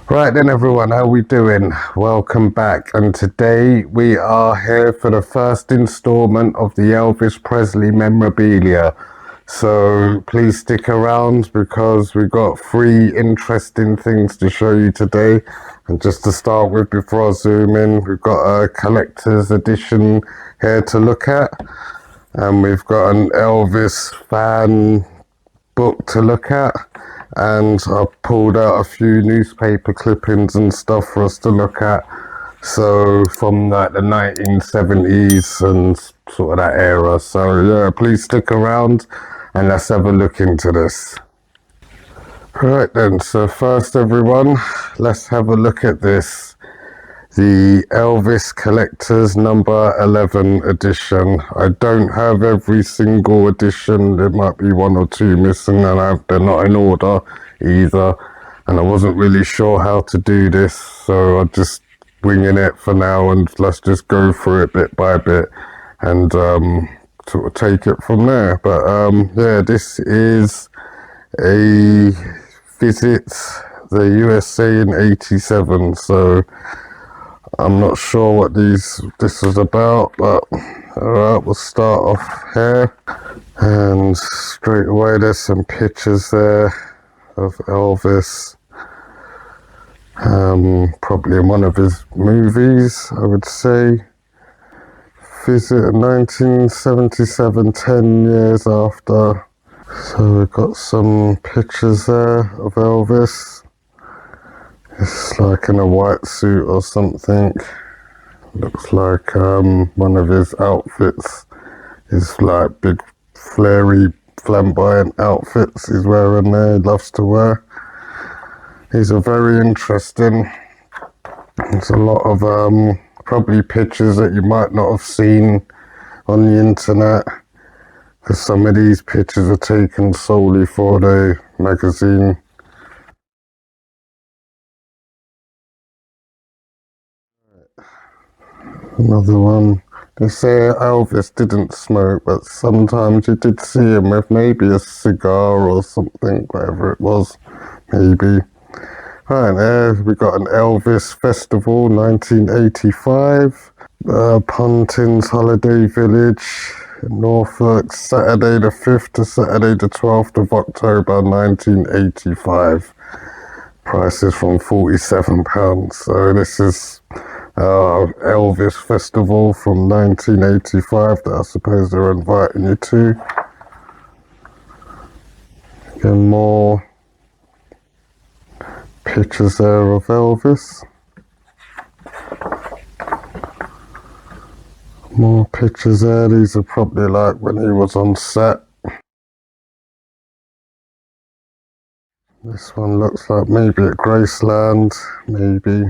Right then everyone, how we doing? Welcome back, and today we are here for the first installment of the Elvis Presley memorabilia. So please stick around because we've got three interesting things to show you today. And just to start with, before I zoom in, we've got a collector's edition here to look at. And we've got an Elvis fan book to look at, and I pulled out a few newspaper clippings and stuff for us to look at. So from like the 1970s and sort of that era. So yeah, please stick around and let's have a look into this. Right then, so first everyone, let's have a look at this. The Elvis Collector's number 11 edition. I don't have every single edition. There might be one or two missing, and they're not in order either. And I wasn't really sure how to do this, so I'm just winging it for now, and let's just go through it bit by bit and sort of take it from there. But yeah, this is a visit the USA in '87, so I'm not sure what this is about, but alright, we'll start off here. And straight away there's some pictures there of Elvis. Probably in one of his movies, I would say. Visit 1977, 10 years after. So we've got some pictures there of Elvis. It's like in a white suit or something. Looks like one of his outfits is like big, flary, flamboyant outfits he's wearing there. He loves to wear. These are very interesting. There's a lot of probably pictures that you might not have seen on the internet, because some of these pictures are taken solely for the magazine. Another one. They say Elvis didn't smoke, but sometimes you did see him with maybe a cigar or something, whatever it was, maybe. Right there, we got an Elvis Festival, 1985. Pontin's Holiday Village in Norfolk, Saturday the 5th to Saturday the 12th of October, 1985. Prices from £47. So this is Elvis Festival from 1985 that I suppose they're inviting you to. Again, more pictures there of Elvis. More pictures there. These are probably like when he was on set. This one looks like maybe at Graceland, maybe.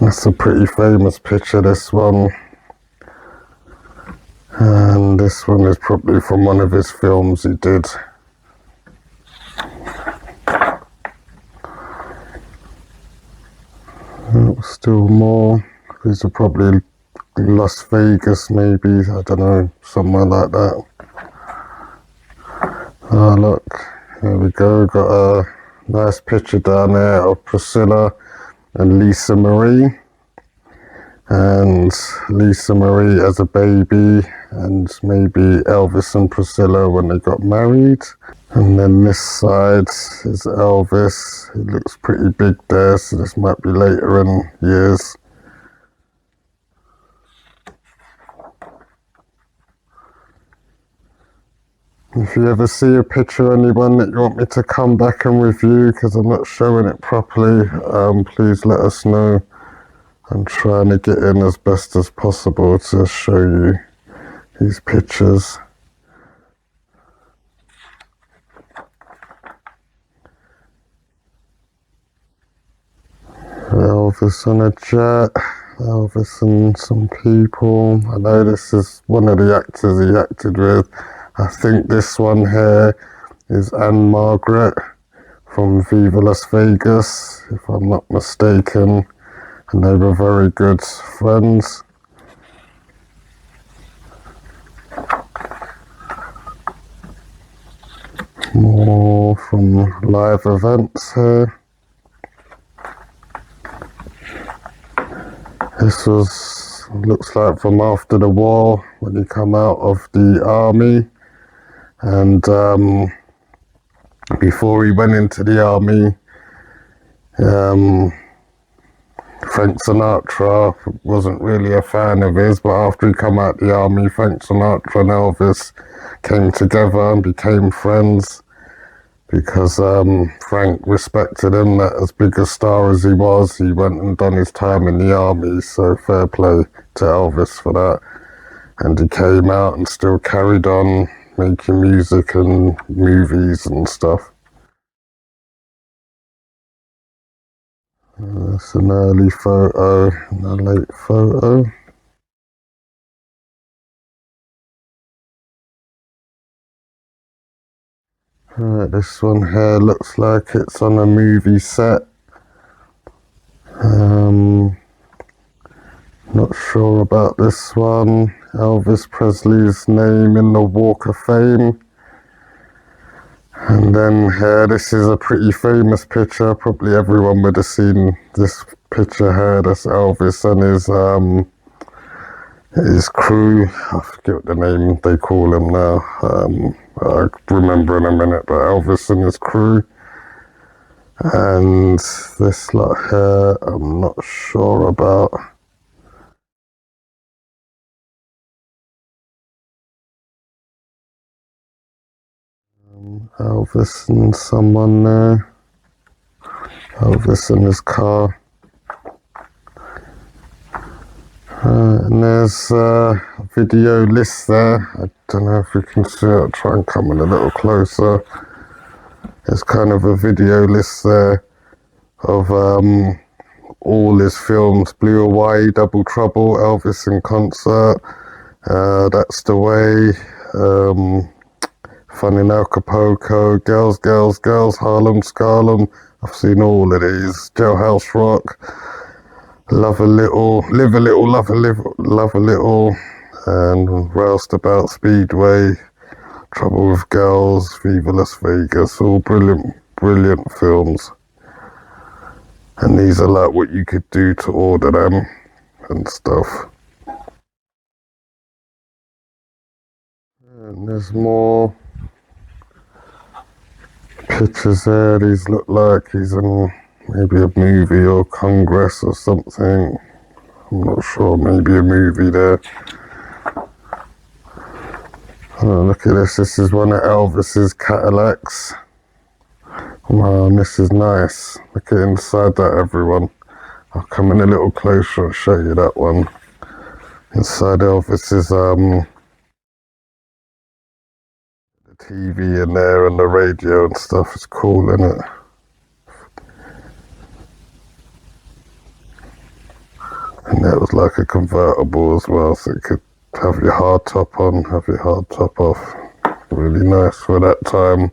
That's a pretty famous picture, this one. And this one is probably from one of his films he did. Still more. These are probably Las Vegas, maybe. I don't know, somewhere like that. Ah, look, there we go. Got a nice picture down there of Priscilla and Lisa Marie. And Lisa Marie as a baby, and maybe Elvis and Priscilla when they got married. And then this side is Elvis. He looks pretty big there, so this might be later in years. If you ever see a picture of anyone that you want me to come back and review because I'm not showing it properly, please let us know. I'm trying to get in as best as possible to show you these pictures. Elvis on a jet, Elvis and some people. I know this is one of the actors he acted with. I think this one here is Anne Margaret from Viva Las Vegas, if I'm not mistaken. And they were very good friends. More from live events here. This looks like from after the war, when he come out of the army, and before he went into the army, Frank Sinatra wasn't really a fan of his, but after he come out the army, Frank Sinatra and Elvis came together and became friends, because Frank respected him, that as big a star as he was, he went and done his time in the army, so fair play to Elvis for that. And he came out and still carried on making music and movies and stuff. That's an early photo and a late photo. This one here looks like it's on a movie set. Not sure about this one. Elvis Presley's name in the Walk of Fame. And then here, this is a pretty famous picture. Probably everyone would have seen this picture here. That's Elvis and his crew. I forget what the name they call him now. I'll remember in a minute, but Elvis and his crew. And this lot here, I'm not sure about. Elvis and someone there. Elvis in his car. And there's a video list there. I don't know if you can see it. I'll try and come in a little closer. There's kind of a video list there of all his films. Blue Hawaii, Double Trouble, Elvis in Concert, That's the Way, Fun in Acapulco, Girls, Girls, Girls, Harlem, Scarlem. I've seen all of these. Jailhouse Rock, Love a Little, Live a Little, Love a Little, Love a Little, and Roustabout Speedway, Trouble with Girls, Viva Las Vegas. All brilliant, brilliant films. And these are like what you could do to order them and stuff. And there's more pictures there. These look like he's in maybe a movie or Congress or something. I'm not sure, maybe a movie there. Oh, look at this. This is one of Elvis's Cadillacs. Wow, this is nice. Look at inside that, everyone. I'll come in a little closer and show you that one. Inside Elvis's the TV in there and the radio and stuff. It's cool, isn't it? And that was like a convertible as well, so you could have your hard top on, have your hard top off. Really nice for that time.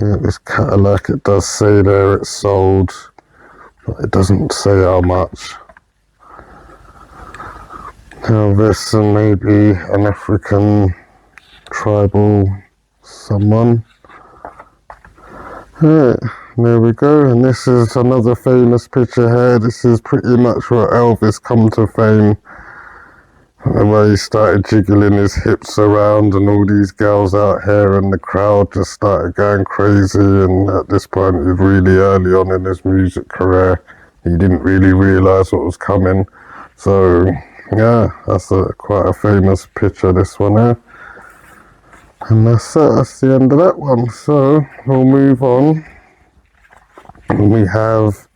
Yeah, this Cadillac, it does say there it's sold, but it doesn't say how much. Elvis and maybe an African tribal someone. Right, there we go. And this is another famous picture here. This is pretty much where Elvis come to fame, where he started jiggling his hips around and all these girls out here and the crowd just started going crazy. And at this point, he was really early on in his music career. He didn't really realise what was coming. So yeah, that's quite a famous picture, this one here. And that's it, that's the end of that one. So we'll move on. And we have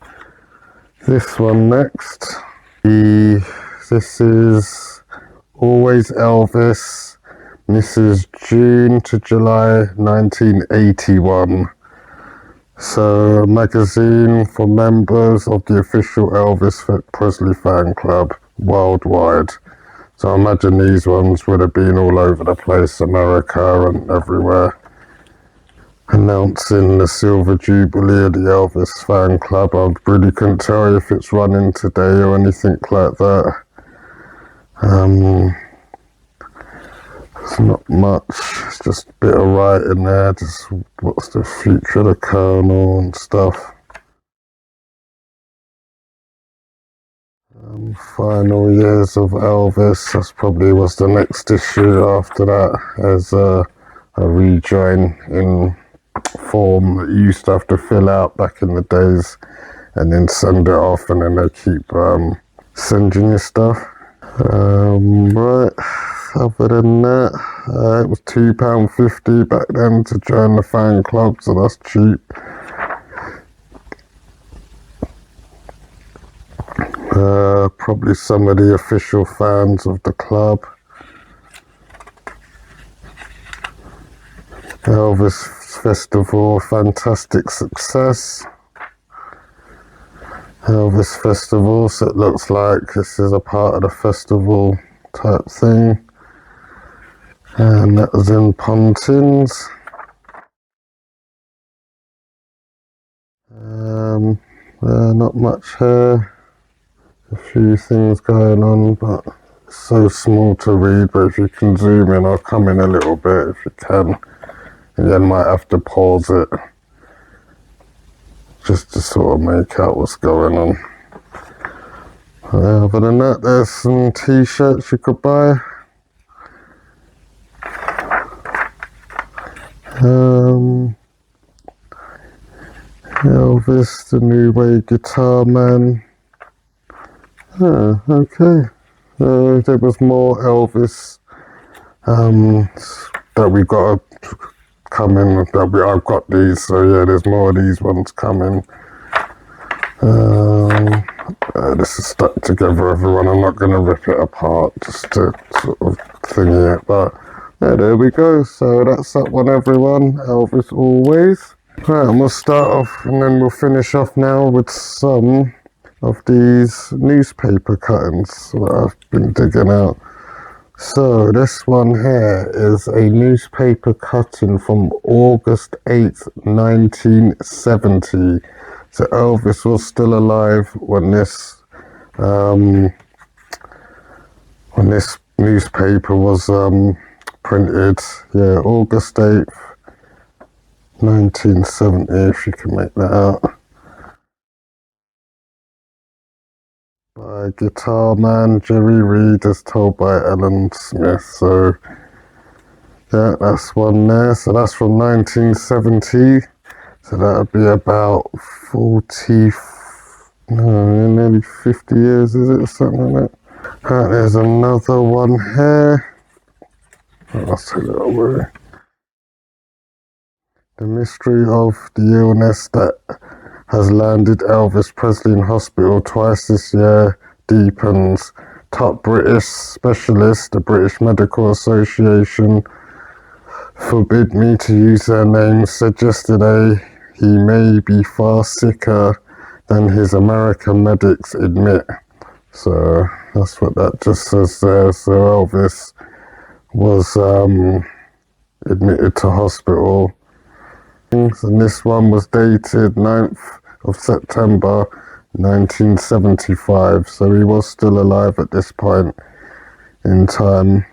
this one next. This is Always Elvis. This is June to July 1981. So a magazine for members of the official Elvis Presley fan club worldwide. So I imagine these ones would have been all over the place, America and everywhere, announcing the Silver Jubilee of the Elvis fan club. I really couldn't tell you if it's running today or anything like that. It's not much, it's just a bit of writing there, just what's the future of the Colonel and stuff. Final years of Elvis, that's probably was the next issue after that, as a rejoin in form that you used to have to fill out back in the days and then send it off, and then they keep sending you stuff. Right, other than that, it was £2.50 back then to join the fan club, so that's cheap. Probably some of the official fans of the club. Elvis Festival, fantastic success. Elvis Festival, so it looks like this is a part of the festival type thing. And that was in Pontins. Not much here. A few things going on, but it's so small to read. But if you can zoom in, I'll come in a little bit if you can. And then might have to pause it just to sort of make out what's going on. Other than that, there's some t-shirts you could buy. Elvis, the New Way Guitar Man. Okay. There was more Elvis that we got coming. I've got these, so yeah, there's more of these ones coming. This is stuck together, everyone. I'm not going to rip it apart just to sort of thingy it, but yeah, there we go. So that's that one, everyone. Elvis always. Right, and we'll start off, and then we'll finish off now with some of these newspaper cuttings that I've been digging out. So this one here is a newspaper cutting from August 8th, 1970. So Elvis was still alive when this newspaper was printed. Yeah, August 8th, 1970, if you can make that out. By Guitar Man Jerry Reed, as told by Ellen Smith. So yeah, that's one there. So that's from 1970. So that would be about nearly 50 years, is it, or something like that? Right, there's another one here. I'll take that away. The mystery of the illness that has landed Elvis Presley in hospital twice this year deepens. Top British specialists, the British Medical Association, forbid me to use their names, said yesterday he may be far sicker than his American medics admit. So that's what that just says there. So Elvis was admitted to hospital. And this one was dated 9th of September 1975, so he was still alive at this point in time.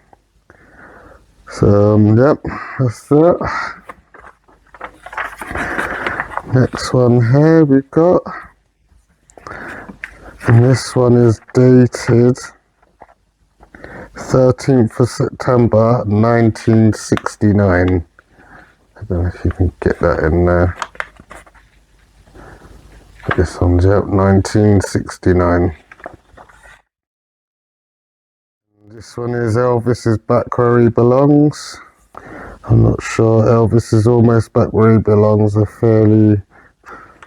So yep, that's it. Next one here we've got, and this one is dated 13th of September 1969. I don't know if you can get that in there. This one's, yep, 1969. This one is Elvis is back where he belongs. I'm not sure. Elvis is almost back where he belongs. A fairly,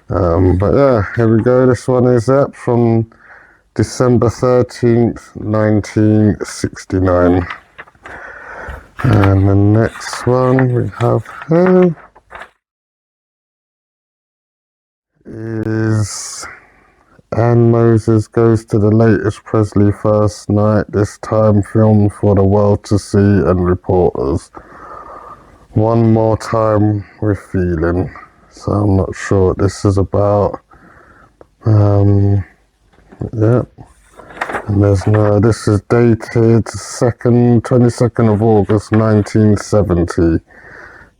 but yeah, here we go. This one is up from December 13th, 1969. And the next one we have here is Ann Moses goes to the latest Presley first night, this time filmed for the world to see and reporters. One more time with feeling. So I'm not sure what this is about. Yeah. And there's no, this is dated 22nd of August 1970.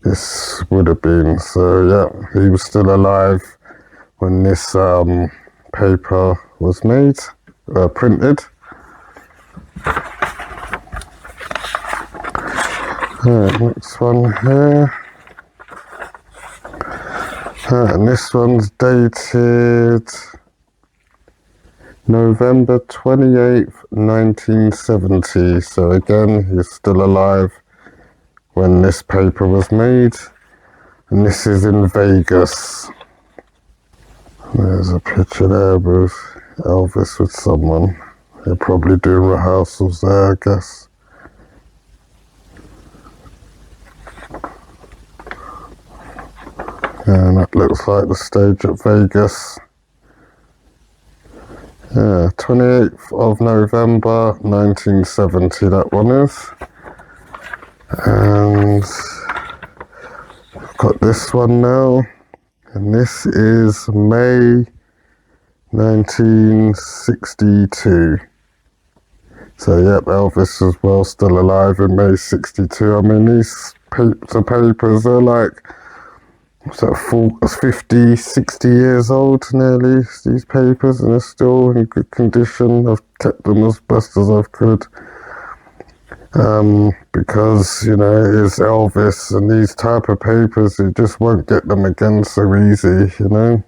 This would have been, so yeah, he was still alive when this paper was made, printed. Alright, next one here. And this one's dated November 28th, 1970. So again, he's still alive when this paper was made. And this is in Vegas. There's a picture there with Elvis with someone. They're probably doing rehearsals there, I guess. And that looks like the stage at Vegas. Yeah, 28th of November 1970, that one is. And I've got this one now. And this is May 1962. So, yep, Elvis is well still alive in May 62. I mean, these papers are like, what's that, 50, 60 years old nearly, these papers, and they're still in good condition. I've kept them as best as I could. Because, you know, it is Elvis, and these type of papers, you just won't get them again so easy, you know.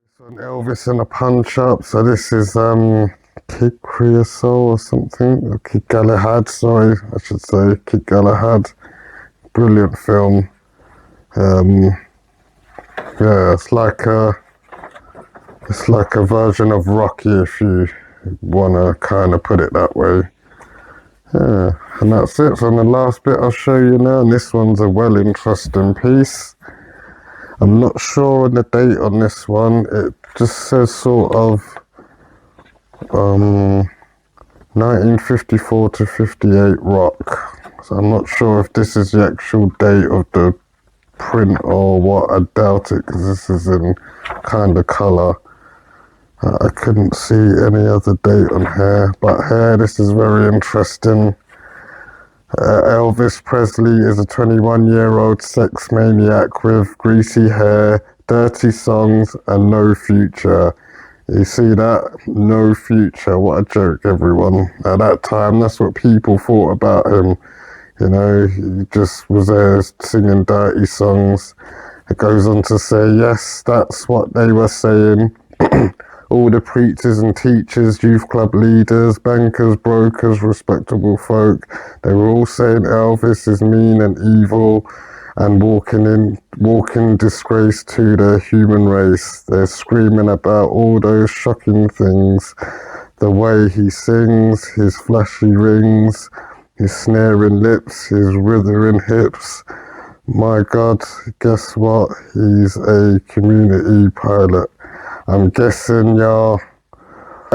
This one, Elvis in a punch-up, so this is Kid Creosote or something, or Kid Galahad, sorry, I should say, Kid Galahad. Brilliant film. Yeah, it's like a version of Rocky, if you want to kind of put it that way. Yeah, and that's it. So the last bit I'll show you now, and this one's a well interesting piece. I'm not sure on the date on this one. It just says sort of 1954 to 58 rock. So I'm not sure if this is the actual date of the print or what. I doubt it, because this is in kind of colour. I couldn't see any other date on here, but here, this is very interesting. Elvis Presley is a 21-year-old sex maniac with greasy hair, dirty songs, and no future. You see that? No future. What a joke, everyone. At that time, that's what people thought about him. You know, he just was there singing dirty songs. It goes on to say, yes, that's what they were saying. All the preachers and teachers, youth club leaders, bankers, brokers, respectable folk, they were all saying Elvis is mean and evil and walking disgrace to the human race. They're screaming about all those shocking things. The way he sings, his flashy rings, his snaring lips, his withering hips. My God, guess what? He's a community pilot. I'm guessing, y'all.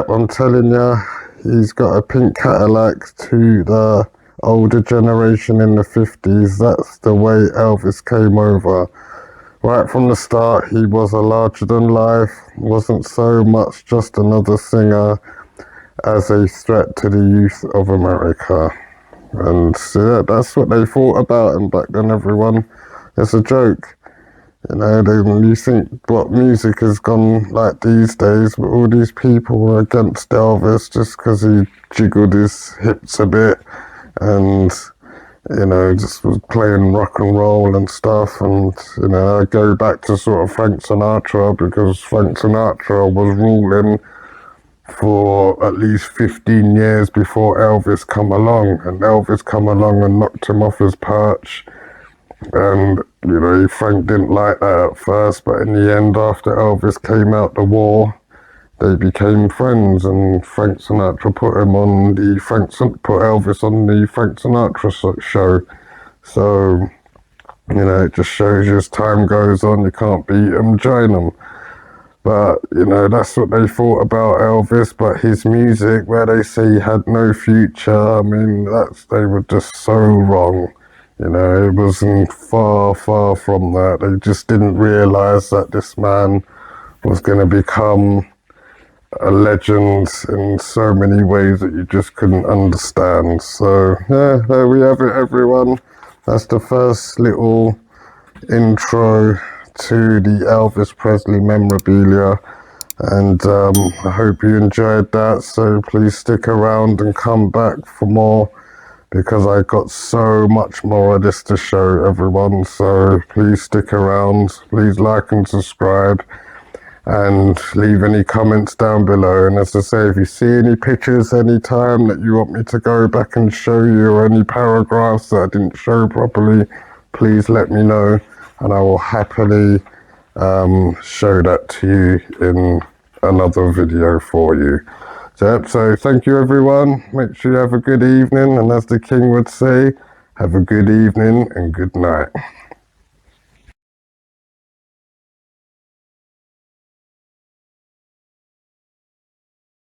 I'm telling ya, he's got a pink Cadillac to the older generation in the 50s. That's the way Elvis came over. Right from the start, he was a larger-than-life, wasn't so much just another singer as a threat to the youth of America. And so that's what they thought about him back then, everyone. It's a joke. You know, you think what music has gone like these days, but all these people were against Elvis just because he jiggled his hips a bit and, you know, just was playing rock and roll and stuff. And, you know, I go back to sort of Frank Sinatra, because Frank Sinatra was ruling for at least 15 years before Elvis come along. And Elvis come along and knocked him off his perch. And, you know, Frank didn't like that at first, but in the end, after Elvis came out the war, they became friends, and Frank Sinatra put Elvis on the Frank Sinatra show. So, you know, it just shows you as time goes on, you can't beat them, join them. But, you know, that's what they thought about Elvis, but his music, where they say he had no future, I mean, they were just so wrong. You know, it wasn't far, far from that. They just didn't realise that this man was going to become a legend in so many ways that you just couldn't understand. So yeah, there we have it, everyone. That's the first little intro to the Elvis Presley memorabilia, and I hope you enjoyed that. So please stick around and come back for more, because I got so much more of this to show everyone. So please stick around, please like and subscribe, and leave any comments down below. And as I say, if you see any pictures anytime that you want me to go back and show you, or any paragraphs that I didn't show properly, please let me know, and I will happily show that to you in another video for you. So thank you, everyone. Make sure you have a good evening, and as the king would say, have a good evening and good night.